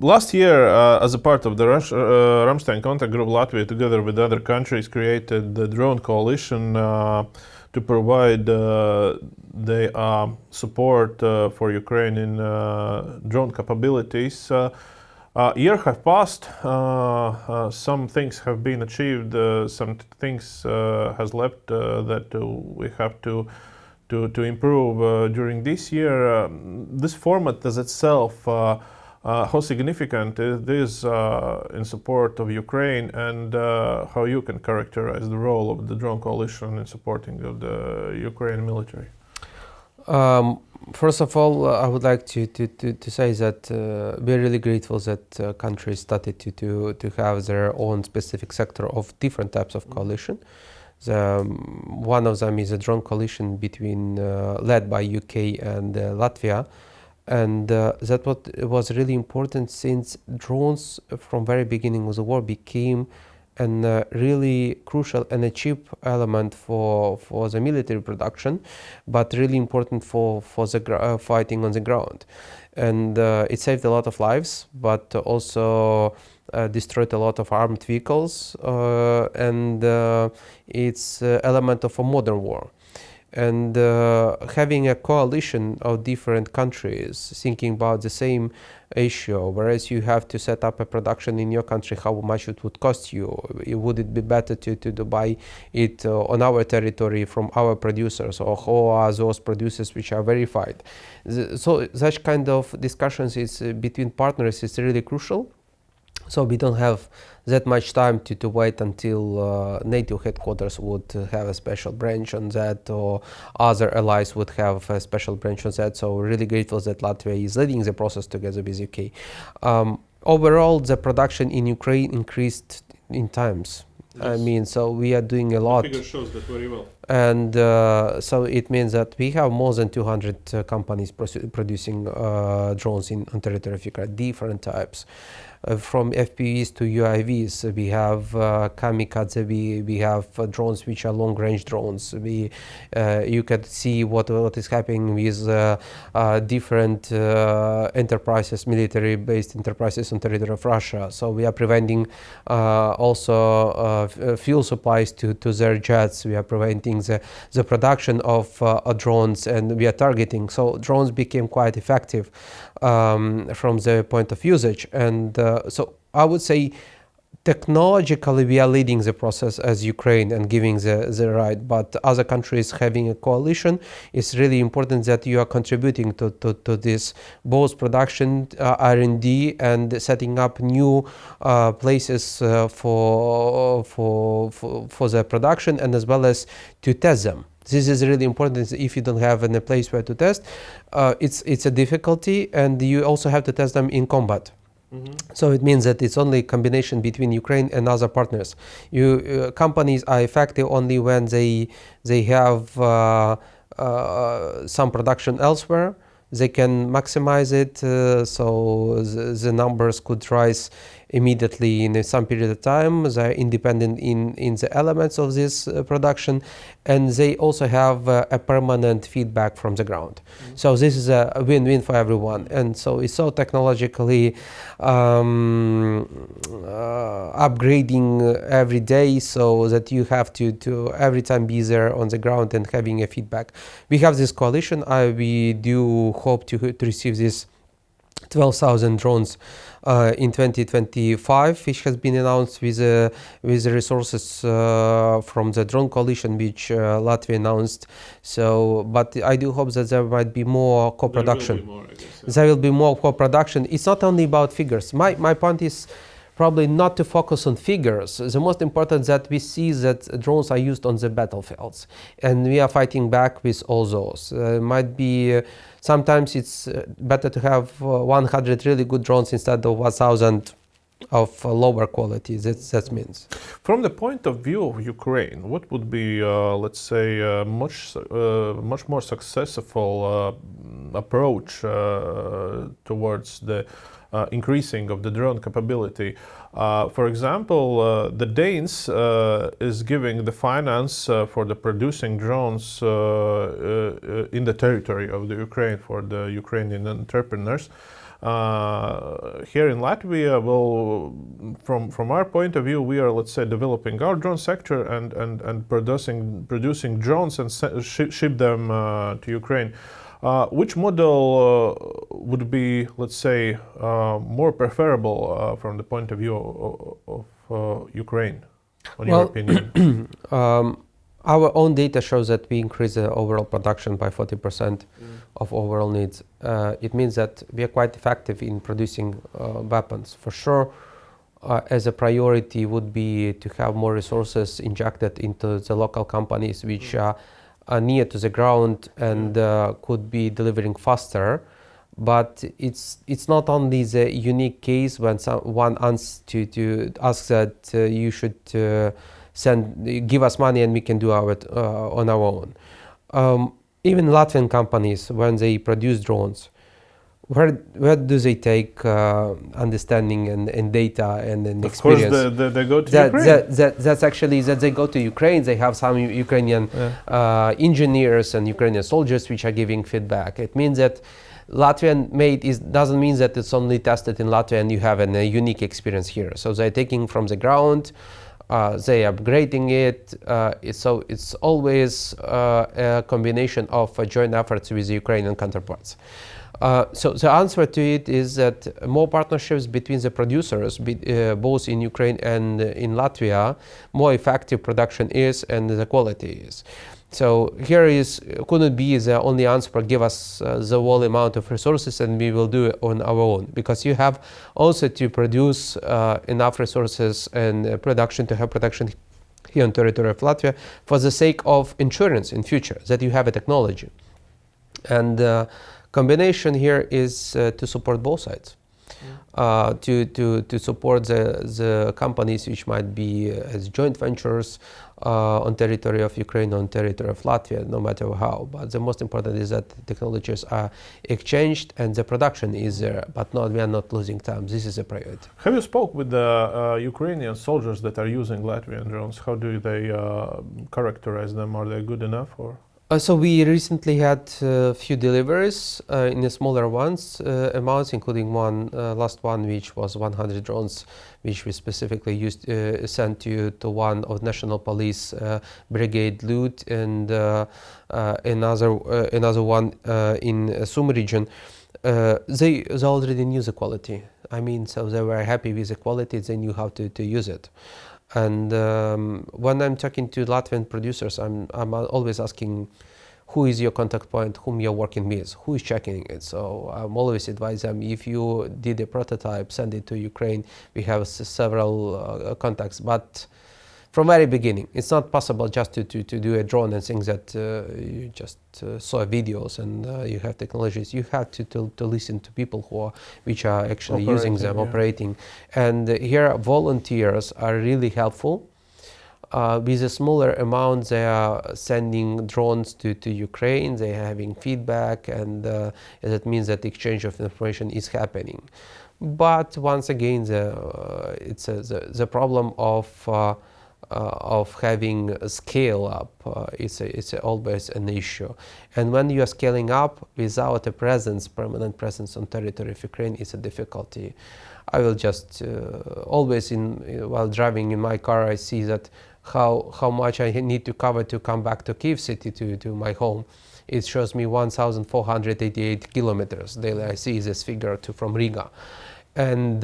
Last year, as a part of the Ramšteinas contact group, Latvia, together with other countries, created the drone coalition to provide the support for Ukraine in drone capabilities. Year have passed. Some things have been achieved. Some things has left that we have to improve during this year. This format as itself. How significant it is in support of Ukraine, and how you can characterize the role of the drone coalition in supporting of the Ukrainian military? First of all, I would like to say that we're really grateful that countries started to have their own specific sector of different types of coalition. One of them is a drone coalition led by UK and Latvia. And that was really important, since drones from very beginning of the war became a really crucial and a cheap element for the military production, but really important for the fighting on the ground. And it saved a lot of lives, but also destroyed a lot of armed vehicles, and it's an element of a modern war. And having a coalition of different countries thinking about the same issue, whereas you have to set up a production in your country, how much it would cost you? Would it be better to buy it on our territory from our producers, or who are those producers which are verified? So such kind of discussions between partners is really crucial. So we don't have that much time to wait until NATO headquarters would have a special branch on that, or other allies would have a special branch on that. So we're really grateful that Latvia is leading the process together with UK. Overall, the production in Ukraine increased in times. Yes. I mean, so we are doing a lot. The figure shows that very well. And so it means that we have more than 200 companies producing drones on territory of Ukraine, different types. From FPVs to UAVs, we have kamikaze, we have drones which are long-range drones. You can see what is happening with different enterprises, military-based enterprises on territory of Russia. So we are preventing also fuel supplies to their jets. We are preventing the production of drones, and we are targeting. So drones became quite effective from the point of usage. And so I would say technologically we are leading the process as Ukraine and giving the right, but other countries having a coalition, it's really important that you are contributing to this, both production, R&D, and setting up new places for the production, and as well as to test them. This is really important. If you don't have a place where to test, it's a difficulty, and you also have to test them in combat. Mm-hmm. So it means that it's only a combination between Ukraine and other partners. Companies are effective only when they have some production elsewhere. They can maximize it, so the numbers could rise immediately in some period of time. They're independent in the elements of this production, and they also have a permanent feedback from the ground. Mm-hmm. So this is a win-win for everyone, and so it's so technologically upgrading every day, so that you have to every time be there on the ground and having a feedback. We have this coalition. We do hope to receive this 12,000 drones in 2025, which has been announced with the resources from the drone coalition, which Latvia announced. So, but I do hope that there might be more co-production. There will be more co-production. It's not only about figures. My point is probably not to focus on figures. The most important is that we see that drones are used on the battlefields, and we are fighting back with all those. Might be sometimes it's better to have 100 really good drones instead of 1,000 of lower quality. That means. From the point of view of Ukraine, what would be, let's say, much more successful approach towards the increasing of the drone capability? For example, the Danes is giving the finance for the producing drones in the territory of the Ukraine for the Ukrainian entrepreneurs. Here in Latvia, well, from our point of view, we are, let's say, developing our drone sector and producing drones and ship them to Ukraine. Which model would be, let's say, more preferable from the point of view of Ukraine, in your opinion? Our own data shows that we increase the overall production by 40% of overall needs. It means that we are quite effective in producing weapons. For sure, as a priority would be to have more resources injected into the local companies which are near to the ground and could be delivering faster. But it's not only the unique case when someone asks that you should give us money and we can do it on our own. Even Latvian companies, when they produce drones, where do they take understanding and data and experience? Of course, they go to Ukraine. That's actually that they go to Ukraine. They have some Ukrainian engineers and Ukrainian soldiers which are giving feedback. It means that Latvian made doesn't mean that it's only tested in Latvia and you have a unique experience here. So they're taking from the ground. They are upgrading it. So it's always a combination of joint efforts with the Ukrainian counterparts. So the answer to it is that more partnerships between the producers, both in Ukraine and in Latvia, more effective production is and the quality is. So here couldn't be the only answer, but give us the whole amount of resources and we will do it on our own. Because you have also to produce enough resources and production to have production here on territory of Latvia for the sake of insurance in future, that you have a technology. And combination here is to support both sides. To support the companies which might be as joint ventures on territory of Ukraine, on territory of Latvia, no matter how. But the most important is that technologies are exchanged and the production is there, but we are not losing time. This is a priority. Have you spoke with the Ukrainian soldiers that are using Latvian drones? How do they characterize them? Are they good enough? Or? So we recently had a few deliveries in the smaller amounts, including last one, which was 100 drones, which we specifically sent to one of National Police Brigade Lut and another one in Sum region. They already knew the quality. I mean, so they were happy with the quality. They knew how to use it. And when I'm talking to Latvian producers, I'm always asking, who is your contact point, whom you're working with, who is checking it. So I'm always advise them, if you did a prototype, send it to Ukraine. We have several contacts, but from very beginning, it's not possible just to do a drone and think that you just saw videos and you have technologies. You have to listen to people which are actually using them, operating. And here volunteers are really helpful. With a smaller amount, they are sending drones to Ukraine. They are having feedback, and that means that exchange of information is happening. But once again, it's the problem of having a scale up. It's always an issue. And when you are scaling up without a permanent presence on territory of Ukraine, it's a difficulty. I will just always while driving in my car, I see that how much I need to cover to come back to Kyiv city to my home. It shows me 1,488 kilometers daily. I see this figure from Riga. And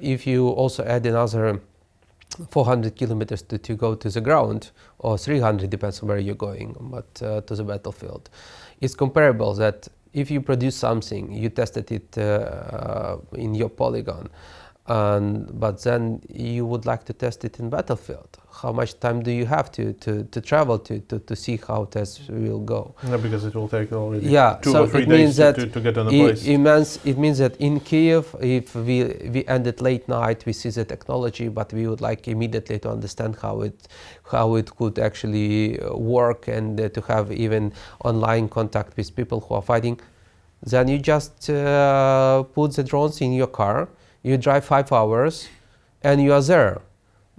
if you also add another 400 kilometers to go to the ground, or 300, depends on where you're going, but to the battlefield. It's comparable that if you produce something, you tested it in your polygon, but then you would like to test it in battlefield. How much time do you have to travel to see how tests will go? No, because it will take already 2 so or 3 it means days that to get on the place. It means that in Kyiv, if we ended late night, we see the technology, but we would like immediately to understand how it could actually work and to have even online contact with people who are fighting. Then you just put the drones in your car. You drive 5 hours and you are there.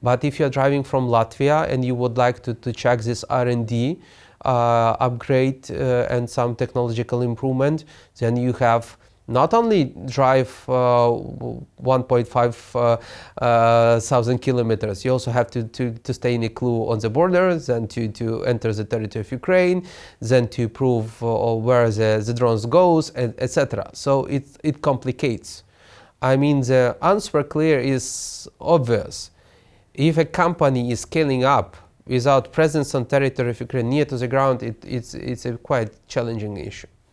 But if you're driving from Latvia and you would like to check this R&D upgrade and some technological improvement, then you have not only drive 1.5 thousand kilometers, you also have to stay in a clue on the borders, then to enter the territory of Ukraine, then to prove where the drones goes, etc. So it complicates. I mean, the answer clear is obvious. If a company is scaling up without presence on territory of Ukraine near to the ground, it's a quite challenging issue.